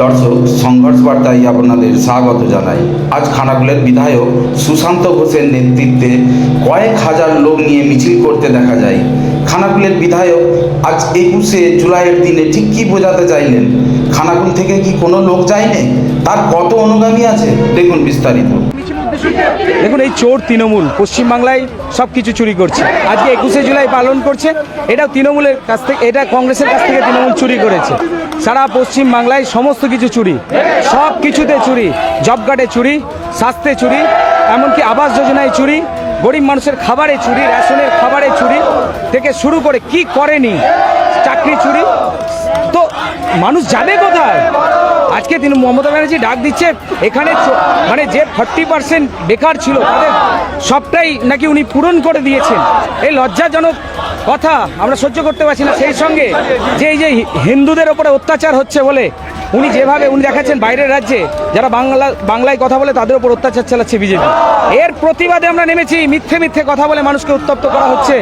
দর্শক, সংঘর্ষ বার্তায় আপনাদের স্বাগত জানাই। আজ খানাকুলের বিধায়ক সুশান্ত ঘোষের নেতৃত্বে কয়েক হাজার লোক নিয়ে মিছিল করতে দেখা যায়। খানাকুলের বিধায়ক আজ 21শে জুলাইয়ের দিনে ঠিক কী বোঝাতে চাইলেন? খানাকুল থেকে কি কোনো লোক যায়নি? তার কত অনুগামী আছে, দেখুন বিস্তারিত। দেখুন, এই চোর তৃণমূল পশ্চিমবাংলায় সব কিছু চুরি করছে। আজকে 21শে জুলাই পালন করছে, এটাও তৃণমূলের কাছ থেকে, এটা কংগ্রেসের কাছ থেকে তৃণমূল চুরি করেছে। সারা পশ্চিমবাংলায় সমস্ত কিছু চুরি, সব কিছুতে চুরি, জব কার্ডে চুরি, স্বাস্থ্যে চুরি, এমনকি আবাস যোজনায় চুরি, গরিব মানুষের খাবারে চুরি, রেশনের খাবারে চুরি থেকে শুরু করে কি করেনি, চাকরি চুরি। তো মানুষ যাবে কোথায়? আজকে তিনি মমতা ব্যানার্জি ডাক দিচ্ছে, এখানে মানে যে 40% বেকার ছিল তাদের সবটাই নাকি উনি পূরণ করে দিয়েছেন। এই লজ্জাজনক কথা আমরা সহ্য করতে পারছি না। সেই সঙ্গে যে এই যে হিন্দুদের ওপরে অত্যাচার হচ্ছে বলে উনি যেভাবে উনি দেখাচ্ছেন, বাইরের রাজ্যে যারা বাংলায় কথা বলে তাদের ওপর অত্যাচার চালাচ্ছে বিজেপি। এর প্রতিবাদে আমরা নেমেছি। মিথ্যে কথা বলে মানুষকে উত্তপ্ত করা হচ্ছে।